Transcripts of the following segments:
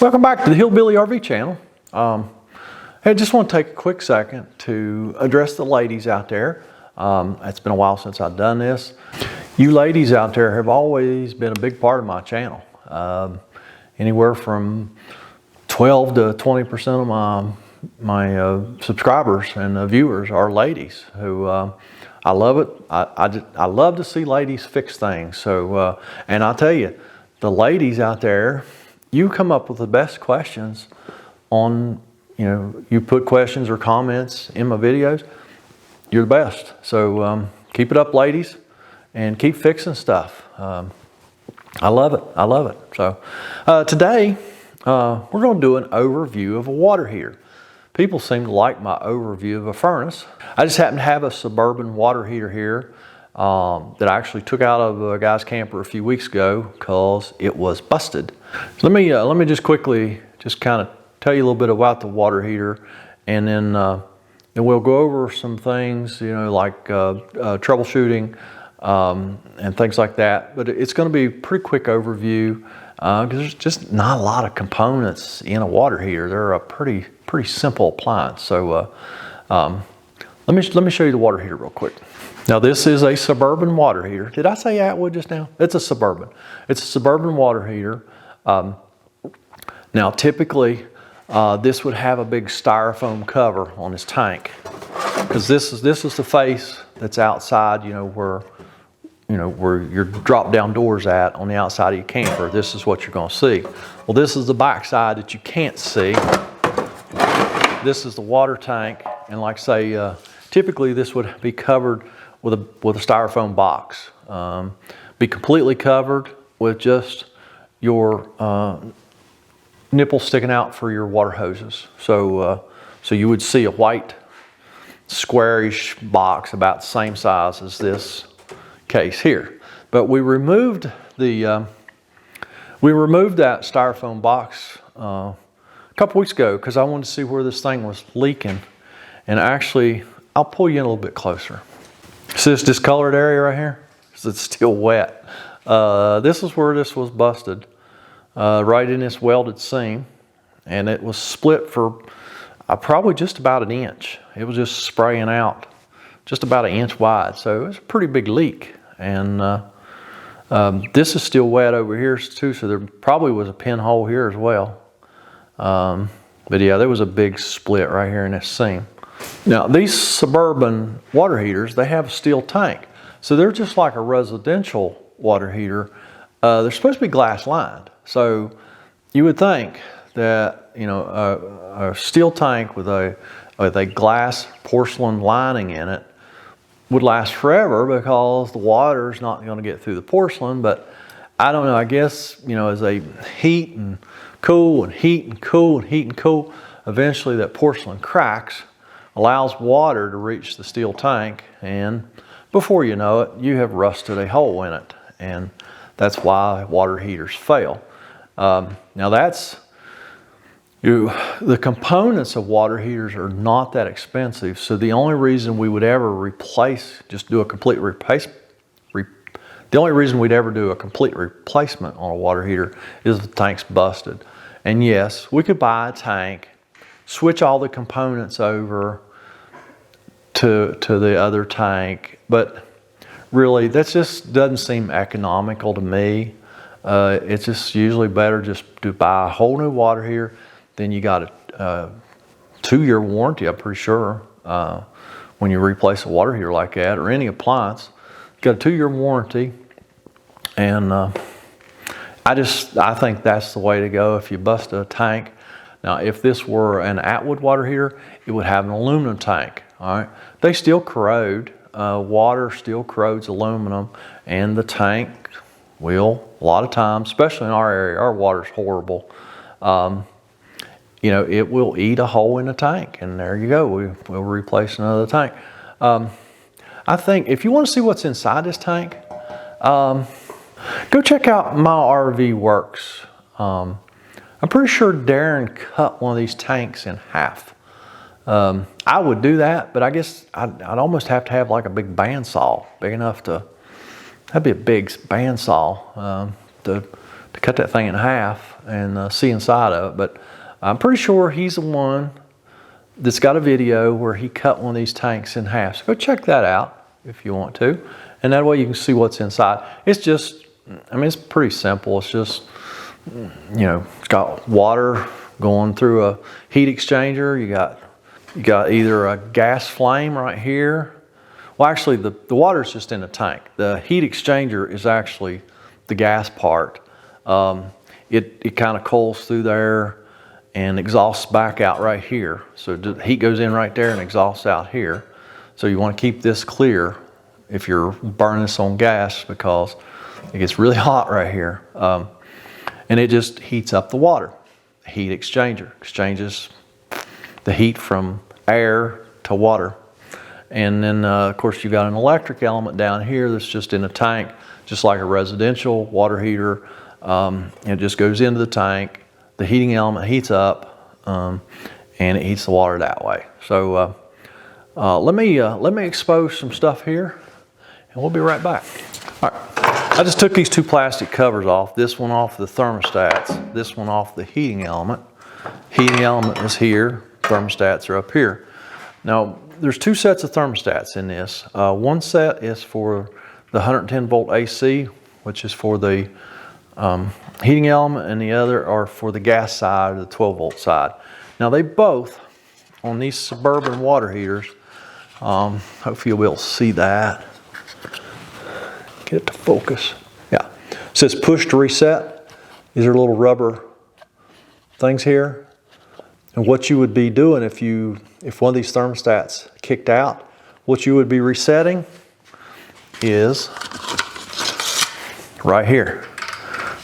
Welcome back to the Hillbilly RV channel. I just want to take a quick second to address the ladies out there. It's been a while since I've done this. You ladies out there have always been a big part of my channel. Anywhere from 12 to 20% of my subscribers and viewers are ladies who I love it. I love to see ladies fix things. So and I'll tell you, the ladies out there, you come up with the best questions on, you put questions or comments in my videos, you're the best. So keep it up, ladies, and keep fixing stuff. I love it. I love it. So today we're going to do an overview of a water heater. People seem to like my overview of a furnace. I just happen to have a Suburban water heater here that I actually took out of a guy's camper a few weeks ago because it was busted. So let me just quickly kind of tell you a little bit about the water heater, and then we'll go over some things, like troubleshooting and things like that. But it's going to be a pretty quick overview because there's just not a lot of components in a water heater. They're a pretty simple appliance. So let me show you the water heater real quick. Now this is a Suburban water heater. Did I say Atwood just now? It's a Suburban. It's a Suburban water heater. Now typically this would have a big styrofoam cover on this tank, because this is the face that's outside, where your drop down doors at on the outside of your camper. This is what you're going to see. Well, this is the back side that you can't see. This is the water tank, and like I say, typically this would be covered with a styrofoam box. Be completely covered with just your nipple sticking out for your water hoses. So you would see a white squarish box about the same size as this case here. But we removed that styrofoam box a couple weeks ago because I wanted to see where this thing was leaking. And actually, I'll pull you in a little bit closer. See this discolored area right here? It's still wet. This is where this was busted. Right in this welded seam, and it was split for probably just about an inch. It was just spraying out just about an inch wide, so it was a pretty big leak. And this is still wet over here too, so there probably was a pinhole here as well. But yeah, there was a big split right here in this seam. Now these Suburban water heaters, they have a steel tank, so they're just like a residential water heater. They're supposed to be glass lined. So you would think that a steel tank with a glass porcelain lining in it would last forever because the water is not going to get through the porcelain. But I don't know. I guess as they heat and cool and heat and cool and heat and cool, eventually that porcelain cracks, allows water to reach the steel tank, and before you know it, you have rusted a hole in it, and that's why water heaters fail. Now the components of water heaters are not that expensive, so the only reason we would ever do a complete replacement on a water heater is if the tank's busted. And yes, we could buy a tank, switch all the components over to the other tank, but really that just doesn't seem economical to me. It's just usually better just to buy a whole new water heater. Then you got a 2-year warranty, I'm pretty sure, when you replace a water heater like that, or any appliance. You got a 2-year warranty, and I think that's the way to go if you bust a tank. Now, if this were an Atwood water heater, it would have an aluminum tank. All right, they still corrode. Water still corrodes aluminum, and the tank will, a lot of times, especially in our area, our water's horrible. It will eat a hole in the tank, and there you go. We'll replace another tank. I think if you want to see what's inside this tank, go check out My RV Works. I'm pretty sure Darren cut one of these tanks in half. I would do that, but I guess I'd almost have to have like a big bandsaw, big enough to, that'd be a big bandsaw to to cut that thing in half and see inside of it. But I'm pretty sure he's the one that's got a video where he cut one of these tanks in half. So go check that out if you want to. And that way you can see what's inside. It's just, I mean, it's pretty simple. It's just, you know, it's got water going through a heat exchanger. You got either a gas flame right here. Well, actually, the water's just in the tank. The heat exchanger is actually the gas part. It kind of coils through there and exhausts back out right here. So the heat goes in right there and exhausts out here. So you want to keep this clear if you're burning this on gas, because it gets really hot right here. And it just heats up the water. Heat exchanger exchanges the heat from air to water. And then of course you've got an electric element down here that's just in a tank, just like a residential water heater. It just goes into the tank. The heating element heats up, and it heats the water that way. So let me expose some stuff here, and we'll be right back. All right, I just took these two plastic covers off. This one off the thermostats. This one off the heating element. Heating element is here. Thermostats are up here. Now there's two sets of thermostats in this. One set is for the 110 volt AC, which is for the heating element, and the other are for the gas side, the 12 volt side. Now they both, on these Suburban water heaters, hopefully you'll be able to see that. Get it to focus. Yeah, it says push to reset. These are little rubber things here. And what you would be doing if one of these thermostats kicked out, what you would be resetting is right here.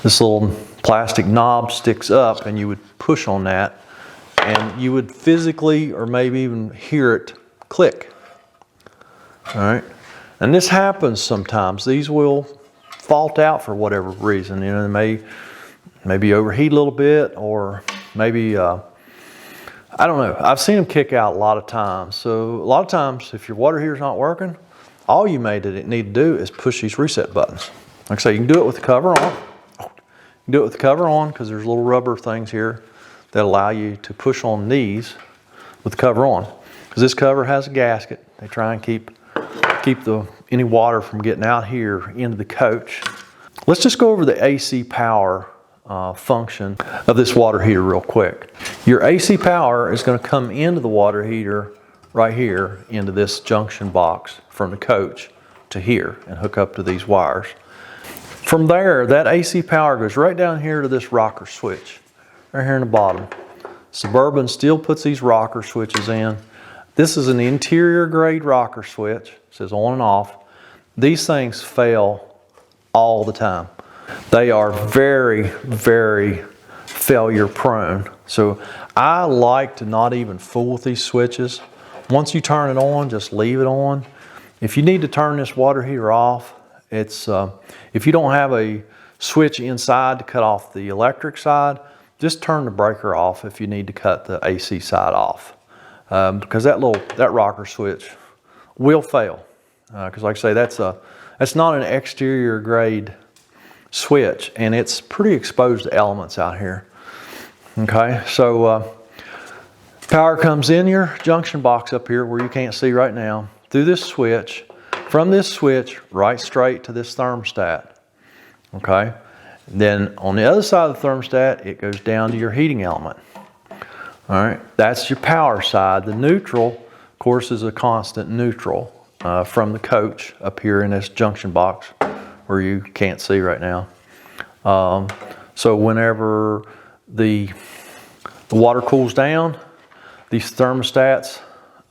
This little plastic knob sticks up, and you would push on that, and you would physically or maybe even hear it click. All right, and this happens sometimes. These will fault out for whatever reason. You know, they maybe overheat a little bit, or maybe I don't know. I've seen them kick out a lot of times. So a lot of times, if your water heater's not working, all you may need to do is push these reset buttons. Like I say, you can do it with the cover on. You can do it with the cover on, because there's little rubber things here that allow you to push on these with the cover on. Because this cover has a gasket. They try and keep any water from getting out here into the coach. Let's just go over the AC power function of this water heater real quick. Your AC power is going to come into the water heater right here into this junction box from the coach to here and hook up to these wires. From there, that AC power goes right down here to this rocker switch right here in the bottom. Suburban still puts these rocker switches in. This is an interior grade rocker switch. It says on and off. These things fail all the time. They are very, very failure prone. So I like to not even fool with these switches. Once you turn it on, just leave it on. If you need to turn this water heater off, it's if you don't have a switch inside to cut off the electric side, just turn the breaker off if you need to cut the AC side off. Because that rocker switch will fail. Because like I say, that's not an exterior grade switch, and it's pretty exposed to elements out here. Okay, so power comes in your junction box up here where you can't see right now, through this switch, from this switch right straight to this thermostat. Okay, then on the other side of the thermostat, it goes down to your heating element. All right, that's your power side. The neutral, of course, is a constant neutral from the coach up here in this junction box where you can't see right now. So whenever the water cools down, these thermostats,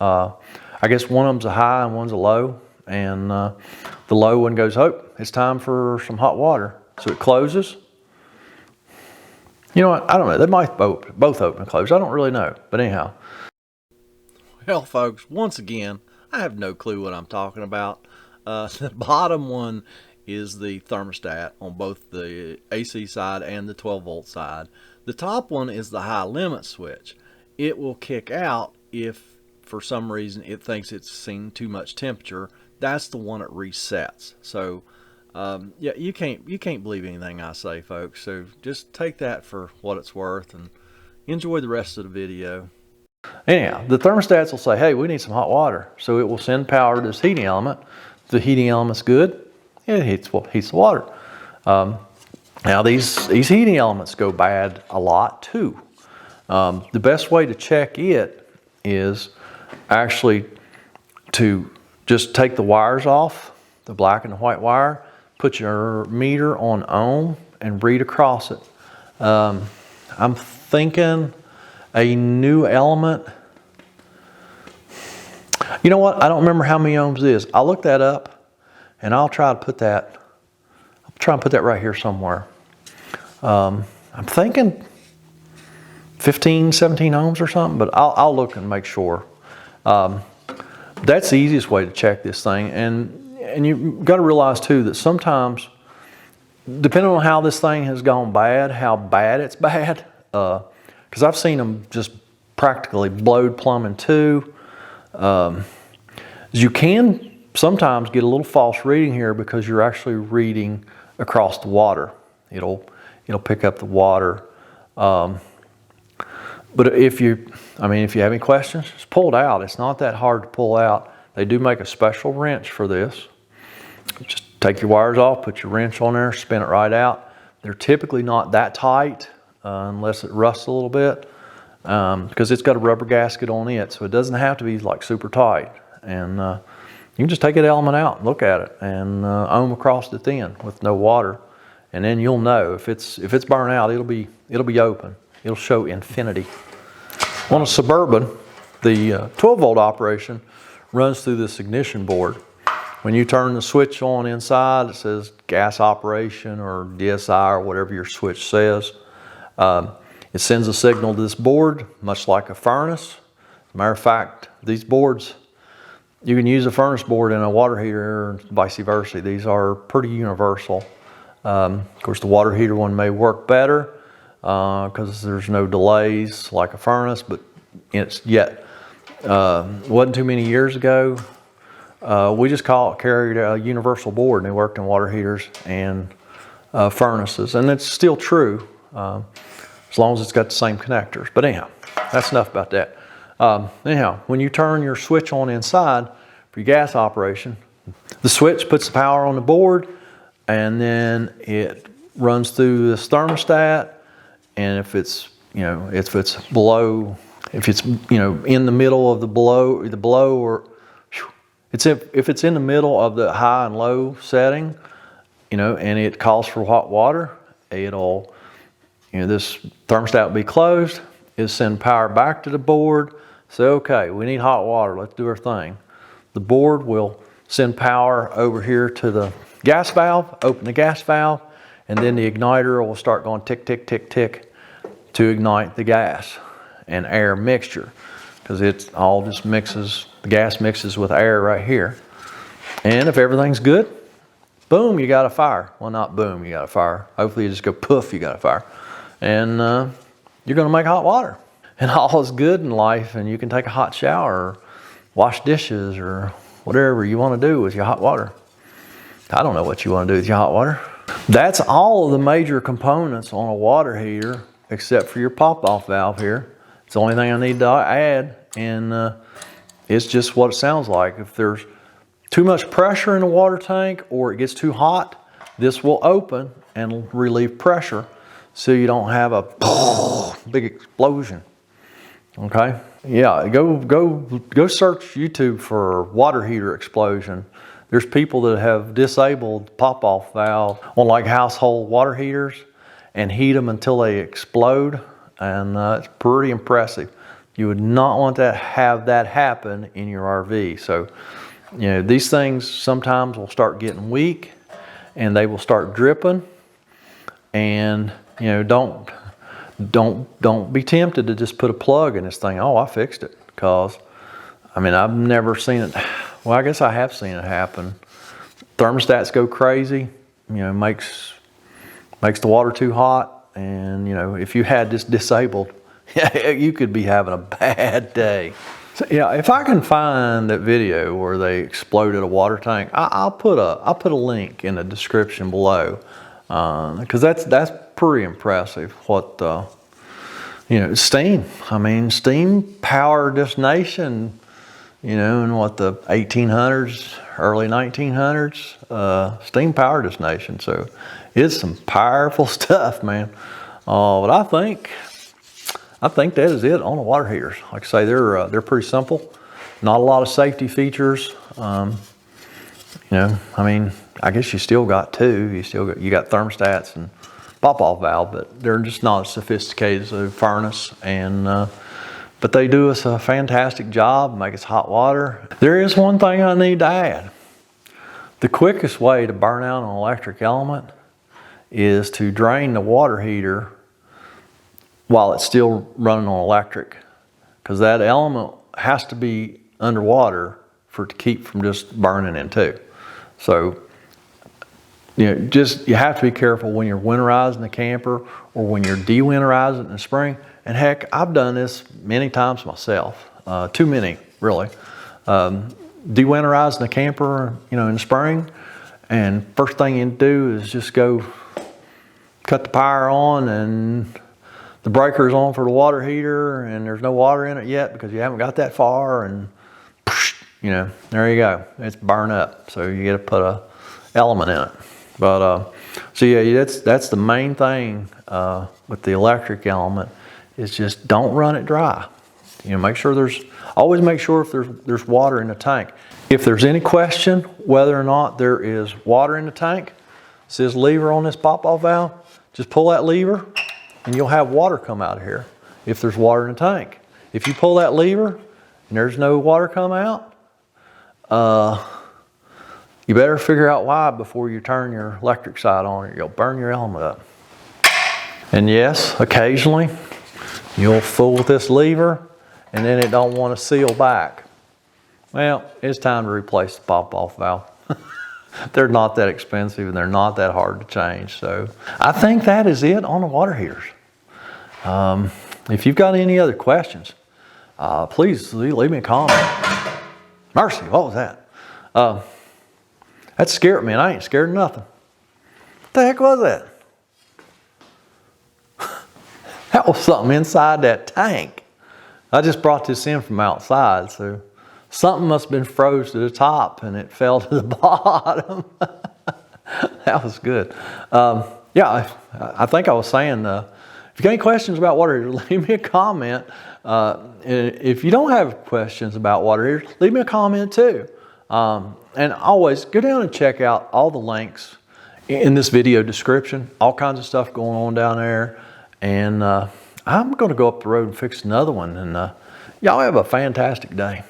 I guess one of them's a high and one's a low, and the low one goes, oh, it's time for some hot water. So it closes. You know what, I don't know, they might both open and close, I don't really know, but anyhow. Well folks, once again, I have no clue what I'm talking about. The bottom one is the thermostat on both the AC side and the 12 volt side. The top one is the high limit switch. It will kick out if for some reason it thinks it's seen too much temperature. That's the one it resets. So Yeah, you can't believe anything I say, folks. So just take that for what it's worth and enjoy the rest of the video. Anyhow, the thermostats will say, hey, we need some hot water. So it will send power to this heating element. If the heating element's good, it heats the water. Now these heating elements go bad a lot too. The best way to check it is actually to just take the wires off, the black and the white wire, put your meter on ohm and read across it. I'm thinking a new element. You know what? I don't remember how many ohms it is. I'll look that up and I'll try to put that right here somewhere. I'm thinking 15, 17 ohms or something, but I'll look and make sure. That's the easiest way to check this thing. And you've got to realize too that sometimes, depending on how this thing has gone bad, how bad it's bad, because I've seen them just practically blowed plumbing too. You can sometimes get a little false reading here because you're actually reading across the water. It'll pick up the water. But if you have any questions, just pull it out. It's not that hard to pull out. They do make a special wrench for this. Just take your wires off, put your wrench on there, spin it right out. They're typically not that tight unless it rusts a little bit because it's got a rubber gasket on it, so it doesn't have to be like super tight. And you can just take that element out and look at it and ohm across it thin with no water, and then you'll know if it's burnt out. It'll be open. It'll show infinity. On a Suburban, the 12-volt operation runs through this ignition board. When you turn the switch on inside, it says gas operation or DSI or whatever your switch says. It sends a signal to this board, much like a furnace. As a matter of fact, these boards, you can use a furnace board in a water heater and vice versa. These are pretty universal. Of course, the water heater one may work better because there's no delays like a furnace, but wasn't too many years ago. We just carried a universal board, and it worked in water heaters and furnaces, and it's still true as long as it's got the same connectors. But anyhow, that's enough about that. Anyhow, when you turn your switch on inside for your gas operation, the switch puts the power on the board, and then it runs through this thermostat. And if it's in the middle of the below, or if it's in the middle of the high and low setting, and it calls for hot water, this thermostat will be closed. It'll send power back to the board. Say, okay, we need hot water. Let's do our thing. The board will send power over here to the gas valve, open the gas valve, and then the igniter will start going tick, tick, tick, tick to ignite the gas and air mixture, because it all just mixes, the gas mixes with air right here. And if everything's good, boom, you got a fire. Well, not boom, you got a fire. Hopefully you just go poof, you got a fire. And you're gonna make hot water. And all is good in life, and you can take a hot shower, or wash dishes, or whatever you wanna do with your hot water. I don't know what you wanna do with your hot water. That's all of the major components on a water heater, except for your pop-off valve here. It's the only thing I need to add, and it's just what it sounds like. If there's too much pressure in the water tank or it gets too hot, this will open and relieve pressure so you don't have a big explosion. Okay? Yeah, go search YouTube for water heater explosion. There's people that have disabled pop-off valve on like household water heaters and heat them until they explode, and it's pretty impressive. You would not want to have that happen in your RV. So, these things sometimes will start getting weak, and they will start dripping. And don't be tempted to just put a plug in this thing. Oh, I fixed it, because I've never seen it. Well, I guess I have seen it happen. Thermostats go crazy. Makes the water too hot, and if you had this disabled, you could be having a bad day. So, yeah, if I can find that video where they exploded a water tank, I'll put a link in the description below, because that's pretty impressive. What steam. I mean, steam powered this nation. In what, the 1800s, early 1900s, steam powered this nation. So it's some powerful stuff, man. But I think that is it on the water heaters. Like I say, they're pretty simple. Not a lot of safety features. I mean, I guess you still got two. You got thermostats and pop-off valve, but they're just not as sophisticated as a furnace. And but they do us a fantastic job, make us hot water. There is one thing I need to add. The quickest way to burn out an electric element is to drain the water heater while it's still running on electric, because that element has to be underwater for it to keep from just burning in two. So you have to be careful when you're winterizing the camper or when you're de-winterizing in the spring. And heck, I've done this many times myself, too many really. De-winterizing the camper, in the spring, and first thing you do is just go cut the power on, and the breaker's on for the water heater, and there's no water in it yet because you haven't got that far, and there you go, it's burned up. So you got to put a element in it. But so yeah, that's the main thing with the electric element, is just don't run it dry. Always make sure if there's water in the tank. If there's any question whether or not there is water in the tank, it says lever on this pop-off valve, just pull that lever and you'll have water come out of here if there's water in the tank. If you pull that lever and there's no water come out, you better figure out why before you turn your electric side on, or you'll burn your element up. And yes, occasionally you'll fool with this lever and then it don't want to seal back. Well, it's time to replace the pop-off valve. They're not that expensive and they're not that hard to change. So I think that is it on the water heaters. If you've got any other questions, please leave me a comment. Mercy, what was that? That scared me, and I ain't scared of nothing. What the heck was that? That was something inside that tank. I just brought this in from outside, so something must have been froze to the top and it fell to the bottom. That was good. Yeah, I think I was saying, if you got any questions about water heaters, leave me a comment. If you don't have questions about water heaters, leave me a comment too. And always go down and check out all the links in this video description. All kinds of stuff going on down there. And I'm going to go up the road and fix another one. And y'all have a fantastic day.